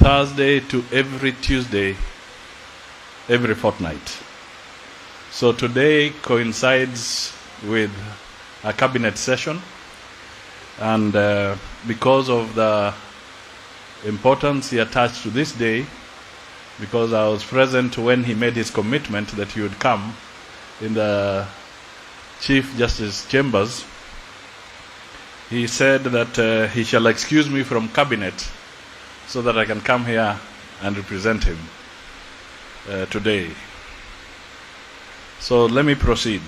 Thursday to every Tuesday, every fortnight. So today coincides with a cabinet session, and because of the importance he attached to this day, because I was present when he made his commitment that he would come in the Chief Justice chambers, he said that he shall excuse me from cabinet so that I can come here and represent him today. So let me proceed.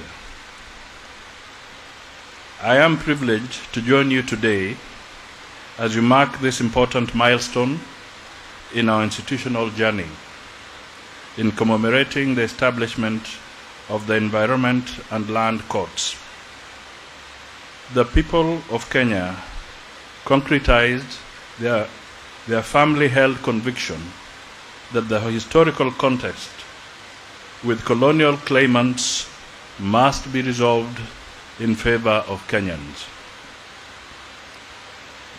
I am privileged to join you today as you mark this important milestone in our institutional journey in commemorating the establishment of the Environment and Land Courts. The people of Kenya concretized their family-held conviction that the historical context with colonial claimants must be resolved in favor of Kenyans.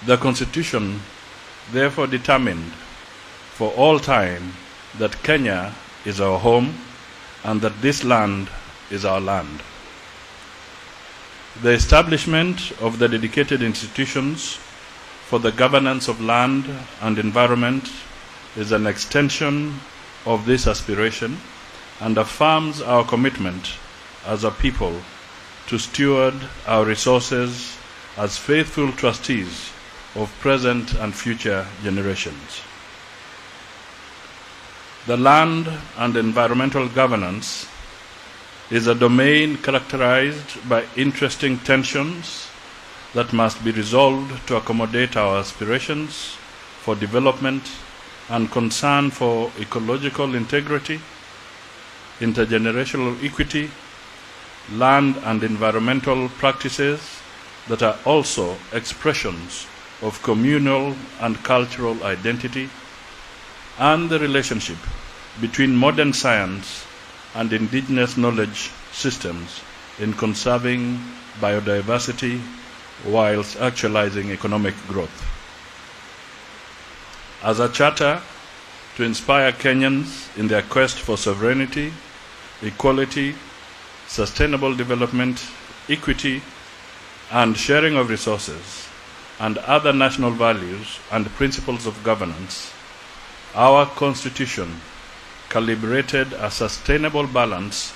The Constitution therefore determined for all time that Kenya is our home and that this land is our land. The establishment of the dedicated institutions for the governance of land and environment is an extension of this aspiration and affirms our commitment as a people to steward our resources as faithful trustees of present and future generations. The land and environmental governance is a domain characterized by interesting tensions that must be resolved to accommodate our aspirations for development and concern for ecological integrity, intergenerational equity, land and environmental practices that are also expressions of communal and cultural identity, and the relationship between modern science and indigenous knowledge systems in conserving biodiversity whilst actualizing economic growth. As a charter to inspire Kenyans in their quest for sovereignty, equality, sustainable development, equity, and sharing of resources, and other national values and principles of governance, our Constitution calibrated a sustainable balance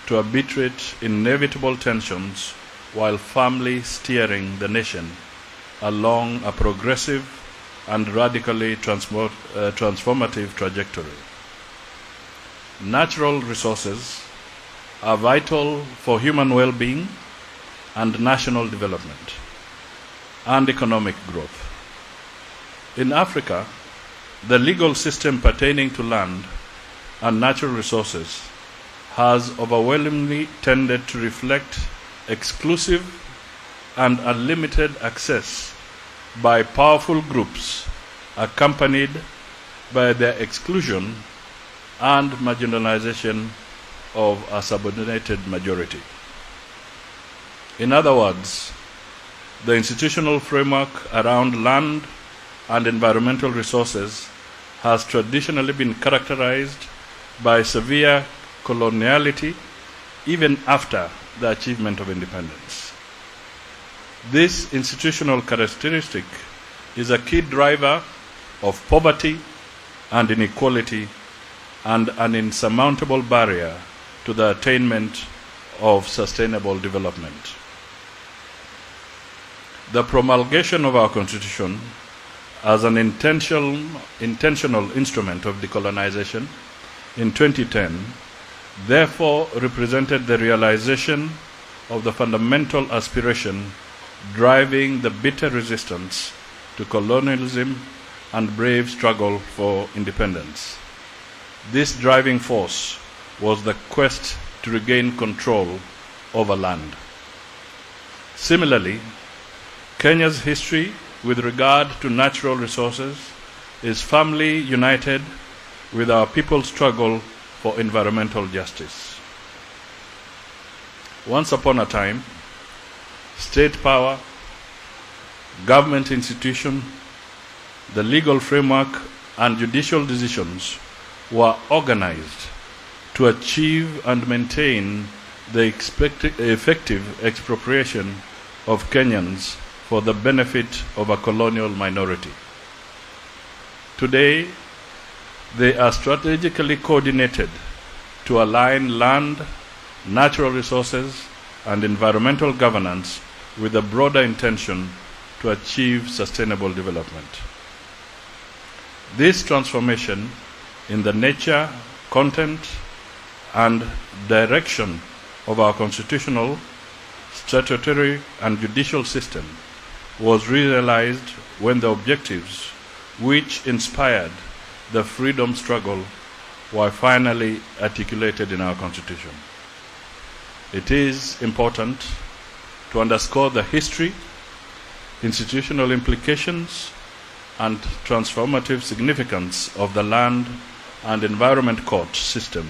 to arbitrate inevitable tensions while firmly steering the nation along a progressive and radically transformative trajectory. Natural resources are vital for human well-being and national development and economic growth. In Africa, the legal system pertaining to land and natural resources has overwhelmingly tended to reflect exclusive and unlimited access by powerful groups, accompanied by their exclusion and marginalization of a subordinated majority. In other words, the institutional framework around land and environmental resources has traditionally been characterized by severe coloniality even after the achievement of independence. This institutional characteristic is a key driver of poverty and inequality and an insurmountable barrier to the attainment of sustainable development. The promulgation of our Constitution as an intentional instrument of decolonization in 2010 therefore represented the realization of the fundamental aspiration driving the bitter resistance to colonialism and brave struggle for independence. This driving force was the quest to regain control over land. Similarly, Kenya's history with regard to natural resources is firmly united with our people's struggle for environmental justice. Once upon a time, state power, government institution, the legal framework, and judicial decisions were organized to achieve and maintain the effective expropriation of Kenyans for the benefit of a colonial minority. Today, they are strategically coordinated to align land, natural resources, and environmental governance with a broader intention to achieve sustainable development. This transformation in the nature, content, and direction of our constitutional, statutory, and judicial system was realized when the objectives which inspired the freedom struggle were finally articulated in our Constitution. It is important to underscore the history, institutional implications, and transformative significance of the Land and Environment Court system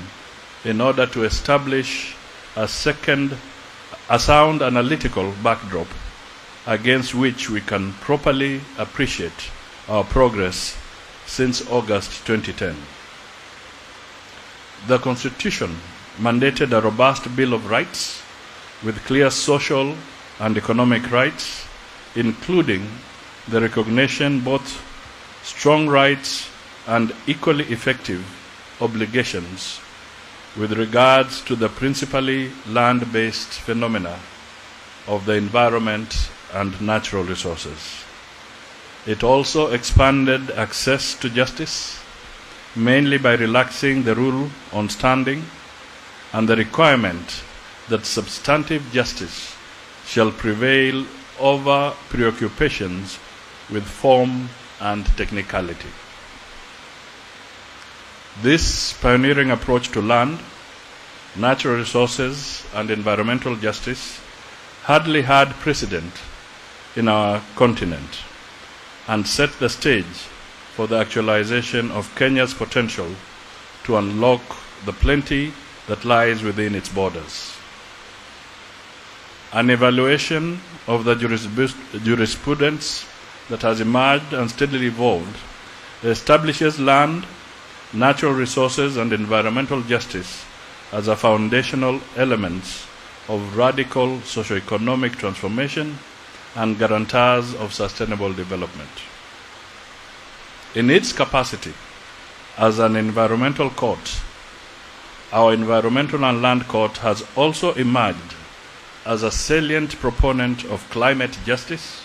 in order to establish a sound analytical backdrop against which we can properly appreciate our progress since August 2010. The Constitution mandated a robust Bill of Rights with clear social and economic rights, including the recognition both strong rights and equally effective obligations with regards to the principally land-based phenomena of the environment and natural resources. It also expanded access to justice, mainly by relaxing the rule on standing and the requirement that substantive justice shall prevail over preoccupations with form and technicality. This pioneering approach to land, natural resources, and environmental justice hardly had precedent in our continent and set the stage for the actualization of Kenya's potential to unlock the plenty that lies within its borders. An evaluation of the jurisprudence that has emerged and steadily evolved establishes land, natural resources, and environmental justice as a foundational elements of radical socio-economic transformation and guarantors of sustainable development. In its capacity as an environmental court, our Environmental and Land Court has also emerged as a salient proponent of climate justice,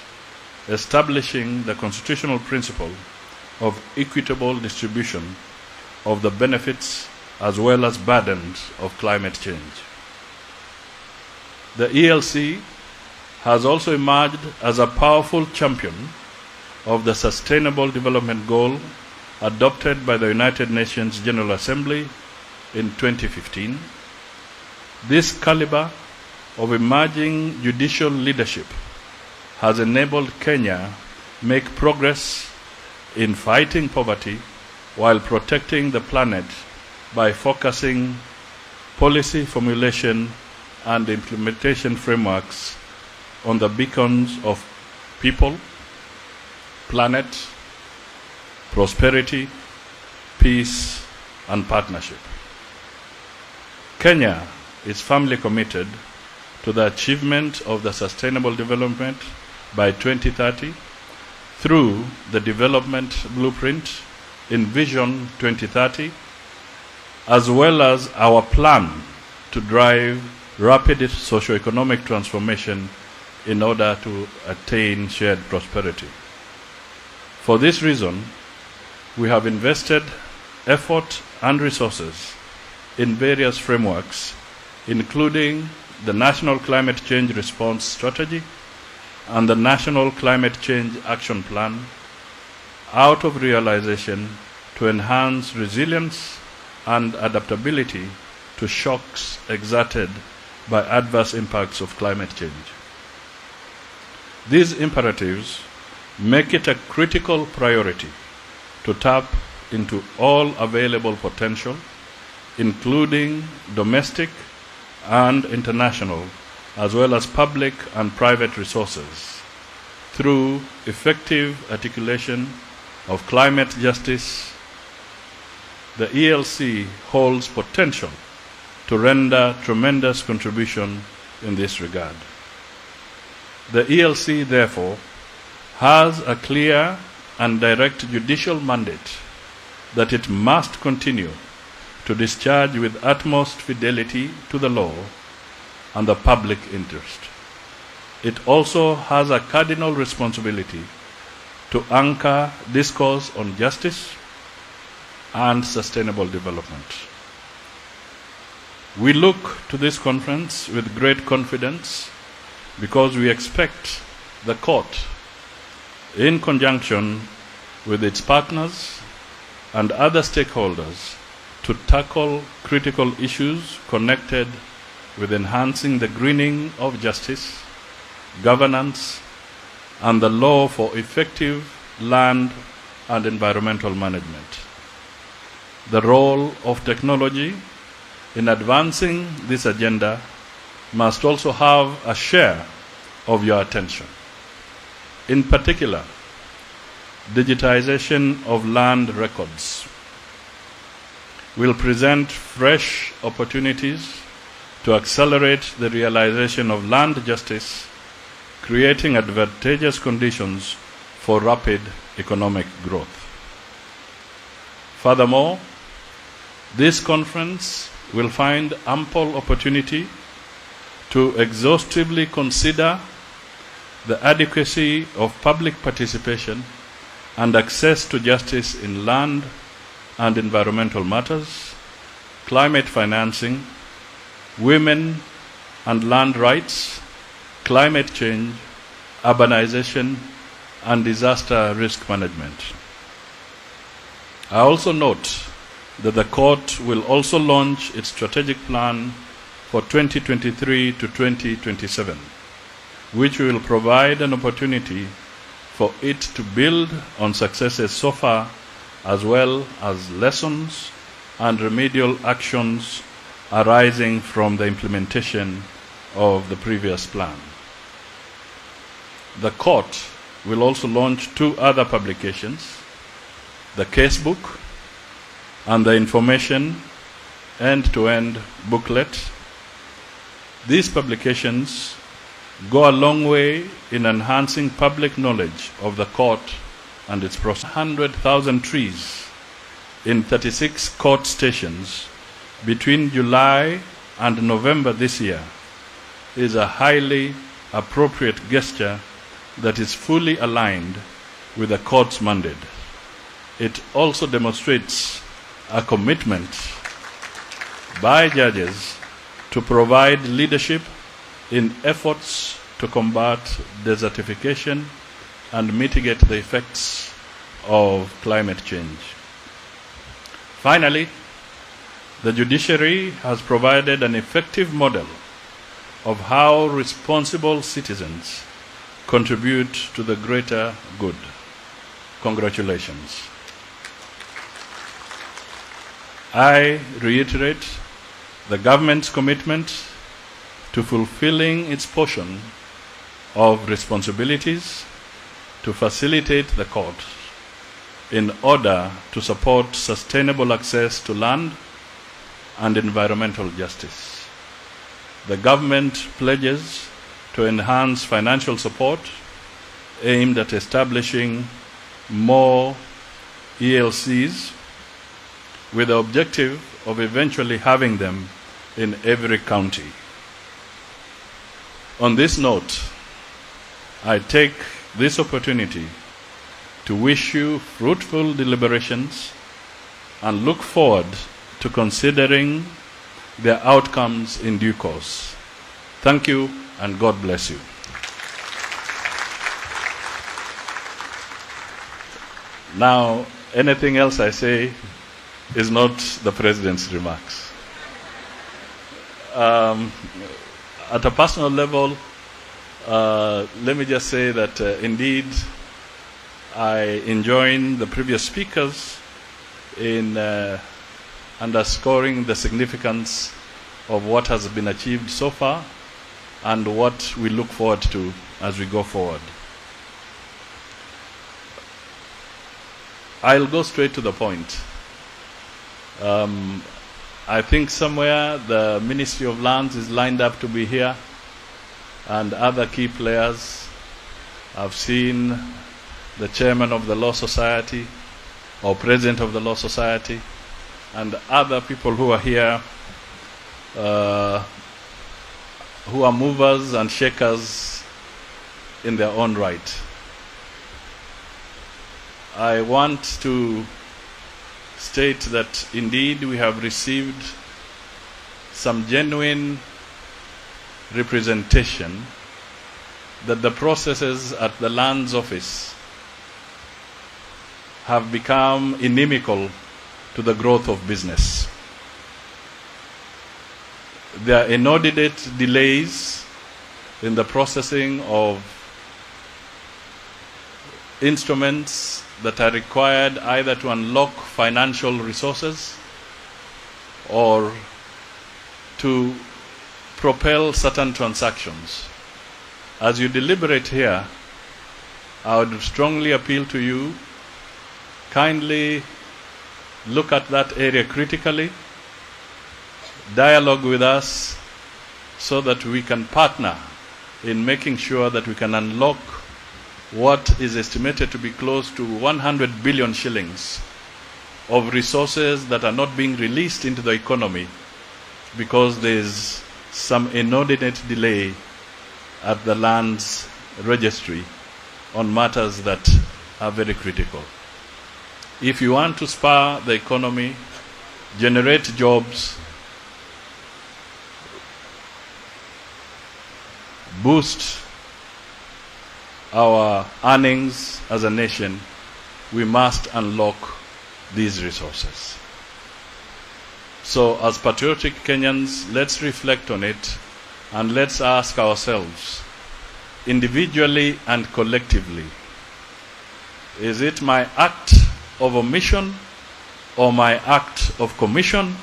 establishing the constitutional principle of equitable distribution of the benefits as well as burdens of climate change. The ELC has also emerged as a powerful champion of the Sustainable Development Goal adopted by the United Nations General Assembly in 2015. This caliber of emerging judicial leadership has enabled Kenya make progress in fighting poverty while protecting the planet by focusing policy formulation and implementation frameworks on the beacons of people, planet, prosperity, peace, and partnership. Kenya is firmly committed to the achievement of the sustainable development by 2030 through the development blueprint in Vision 2030, as well as our plan to drive rapid socio-economic transformation in order to attain shared prosperity. For this reason, we have invested effort and resources in various frameworks, including the National Climate Change Response Strategy and the National Climate Change Action Plan, out of realization to enhance resilience and adaptability to shocks exerted by adverse impacts of climate change. These imperatives make it a critical priority to tap into all available potential, including domestic and international, as well as public and private resources, through effective articulation of climate justice, the ELC holds potential to render tremendous contribution in this regard. The ELC, therefore, has a clear and direct judicial mandate that it must continue to discharge with utmost fidelity to the law and the public interest. It also has a cardinal responsibility to anchor discourse on justice and sustainable development. We look to this conference with great confidence because we expect the court, in conjunction with its partners and other stakeholders, to tackle critical issues connected with enhancing the greening of justice, governance, and the law for effective land and environmental management. The role of technology in advancing this agenda must also have a share of your attention. In particular, digitization of land records will present fresh opportunities to accelerate the realization of land justice, creating advantageous conditions for rapid economic growth. Furthermore, this conference will find ample opportunity to exhaustively consider the adequacy of public participation and access to justice in land and environmental matters, climate financing, women and land rights, climate change, urbanization, and disaster risk management. I also note that the court will also launch its strategic plan for 2023 to 2027, which will provide an opportunity for it to build on successes so far, as well as lessons and remedial actions arising from the implementation of the previous plan. The court will also launch 2 other publications, the casebook and the information end-to-end booklet. These publications go a long way in enhancing public knowledge of the court and its process. 100,000 trees in 36 court stations between July and November this year is a highly appropriate gesture that is fully aligned with the court's mandate. It also demonstrates a commitment by judges to provide leadership in efforts to combat desertification and mitigate the effects of climate change. Finally, the judiciary has provided an effective model of how responsible citizens contribute to the greater good. Congratulations. I reiterate the government's commitment to fulfilling its portion of responsibilities to facilitate the court in order to support sustainable access to land and environmental justice. The government pledges to enhance financial support aimed at establishing more ELCs with the objective of eventually having them in every county. On this note, I take this opportunity to wish you fruitful deliberations and look forward to considering their outcomes in due course. Thank you, and God bless you. Now, anything else I say is not the President's remarks. At a personal level, let me just say that indeed I enjoin the previous speakers in underscoring the significance of what has been achieved so far and what we look forward to as we go forward. I'll go straight to the point. I think somewhere the Ministry of Lands is lined up to be here, and other key players. I've seen the chairman of the Law Society, or president of the Law Society, and other people who are here, who are movers and shakers in their own right. I want to state that indeed we have received some genuine representation that the processes at the Lands Office have become inimical to the growth of business. There are inordinate delays in the processing of instruments that are required either to unlock financial resources or to propel certain transactions. As you deliberate here, I would strongly appeal to you, kindly look at that area critically, dialogue with us so that we can partner in making sure that we can unlock what is estimated to be close to 100 billion shillings of resources that are not being released into the economy because there is some inordinate delay at the lands registry on matters that are very critical. If you want to spur the economy, generate jobs, boost our earnings as a nation, we must unlock these resources. So as patriotic Kenyans, let's reflect on it and let's ask ourselves, individually and collectively, is it my act of omission or my act of commission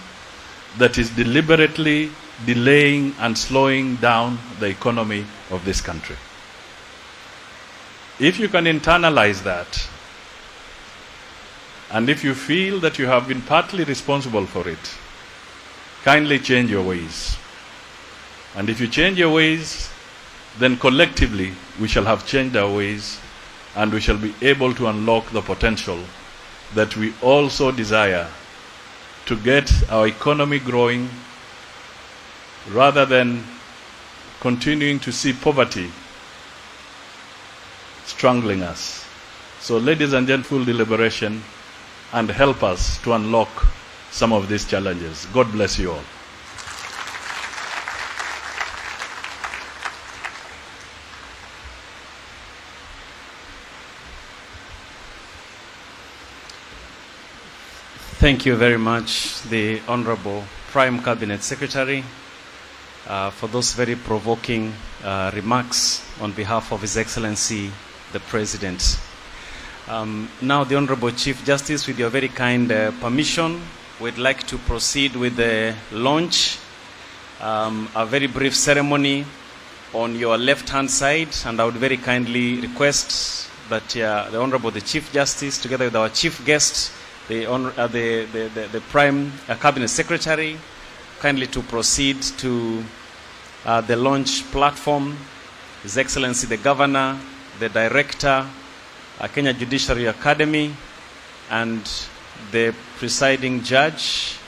that is deliberately delaying and slowing down the economy of this country? If you can internalize that, and if you feel that you have been partly responsible for it, kindly change your ways. And if you change your ways, then collectively we shall have changed our ways and we shall be able to unlock the potential that we also desire to get our economy growing rather than continuing to see poverty strangling us. So ladies and gentlemen, full deliberation and help us to unlock some of these challenges. God bless you all. Thank you very much, the Honorable Prime Cabinet Secretary, for those very provoking remarks on behalf of His Excellency, the President. Now, the Honorable Chief Justice, with your very kind permission, we'd like to proceed with the launch, a very brief ceremony on your left-hand side, and I would very kindly request that the Honorable the Chief Justice, together with our Chief Guest, the Prime Cabinet Secretary, kindly to proceed to the launch platform. His Excellency the Governor, the Director, Kenya Judiciary Academy, and the presiding judge